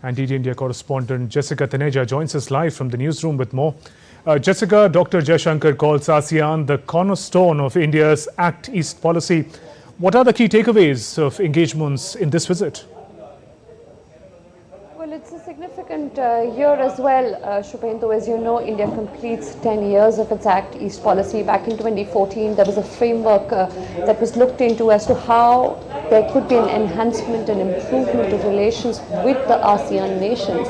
And DD India correspondent Jessica Taneja joins us live from the newsroom with more. Jessica, Dr. Jaishankar calls ASEAN the cornerstone of India's Act East policy. What are the key takeaways of engagements in this visit? Well, it's a significant year as well, Shubhendu. As you know, India completes 10 years of its Act East policy. Back in 2014, there was a framework that was looked into as to how there could be an enhancement and improvement of relations with the ASEAN nations.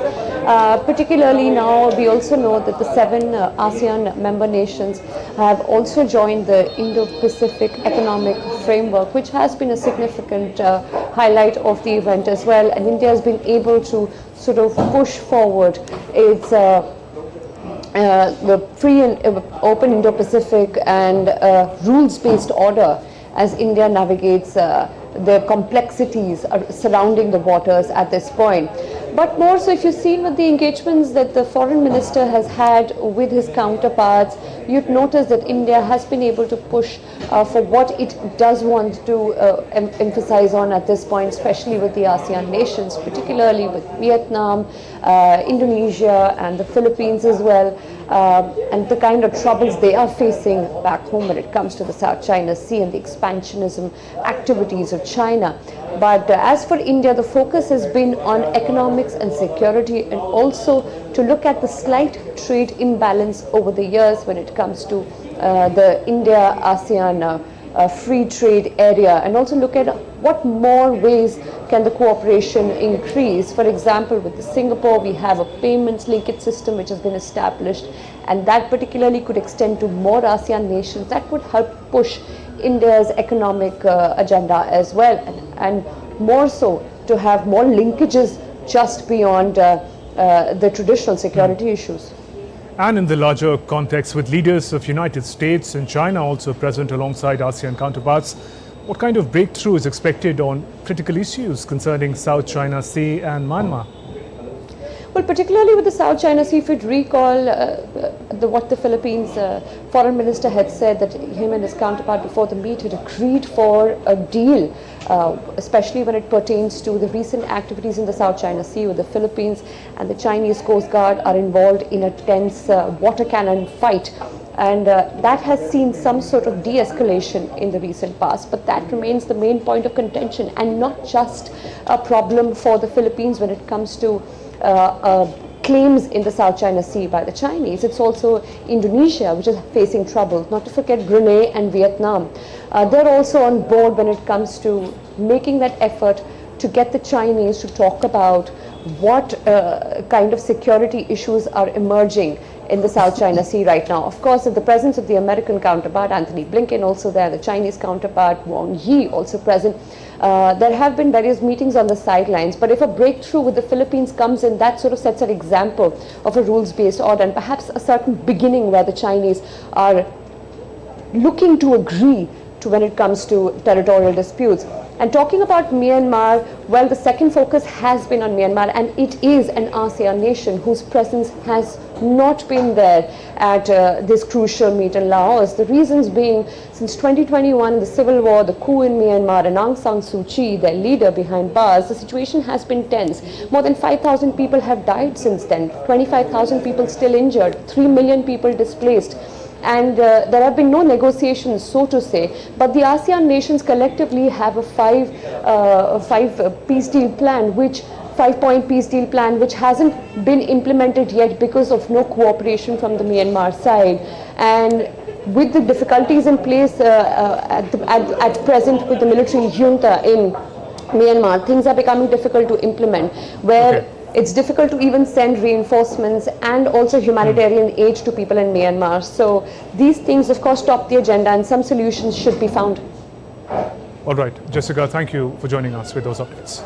Particularly now, we also know that the 7 ASEAN member nations have also joined the Indo-Pacific Economic Framework, which has been a significant highlight of the event as well. And India has been able to sort of push forward its the free and open Indo-Pacific and rules-based order as India navigates the complexities surrounding the waters at this point. But more so, if you've seen with the engagements that the foreign minister has had with his counterparts, you'd notice that India has been able to push for what it does want to emphasize on at this point, especially with the ASEAN nations, particularly with Vietnam, Indonesia and the Philippines as well, and the kind of troubles they are facing back home when it comes to the South China Sea and the expansionism activities of China. But as for India, the focus has been on economics and security, and also to look at the slight trade imbalance over the years when it comes to the India-ASEAN free trade area, and also look at what more ways can the cooperation increase. For example, with Singapore, we have a payments linkage system which has been established, and that particularly could extend to more ASEAN nations. That would help push India's economic agenda as well, and more so to have more linkages just beyond the traditional security issues. And in the larger context, with leaders of United States and China also present alongside ASEAN counterparts, what kind of breakthrough is expected on critical issues concerning South China Sea and Myanmar? Well, particularly with the South China Sea, if you'd recall what the Philippines foreign minister had said, that him and his counterpart before the meet had agreed for a deal, especially when it pertains to the recent activities in the South China Sea, where the Philippines and the Chinese Coast Guard are involved in a tense water cannon fight. And that has seen some sort of de-escalation in the recent past, but that remains the main point of contention, and not just a problem for the Philippines when it comes to claims in the South China Sea by the Chinese. It's also Indonesia, which is facing trouble, not to forget Brunei and Vietnam. They're also on board when it comes to making that effort to get the Chinese to talk about what kind of security issues are emerging in the South China Sea right now. Of course, in the presence of the American counterpart, Antony Blinken also there, the Chinese counterpart, Wang Yi also present. There have been various meetings on the sidelines, but if a breakthrough with the Philippines comes in, that sort of sets an example of a rules-based order, and perhaps a certain beginning where the Chinese are looking to agree to when it comes to territorial disputes. And talking about Myanmar, well, the second focus has been on Myanmar, and it is an ASEAN nation whose presence has not been there at this crucial meet in Laos. The reasons being, since 2021, the civil war, the coup in Myanmar, and Aung San Suu Kyi, their leader, behind bars, the situation has been tense. More than 5,000 people have died since then, 25,000 people still injured, 3 million people displaced. And there have been no negotiations, so to say, but the ASEAN nations collectively have a five peace deal plan, which 5-point peace deal plan, which hasn't been implemented yet because of no cooperation from the Myanmar side. And with the difficulties in place at present with the military junta in Myanmar, things are becoming difficult to implement, where it's difficult to even send reinforcements and also humanitarian aid to people in Myanmar. So these things, of course, top the agenda, and some solutions should be found. All right, Jessica, thank you for joining us with those updates.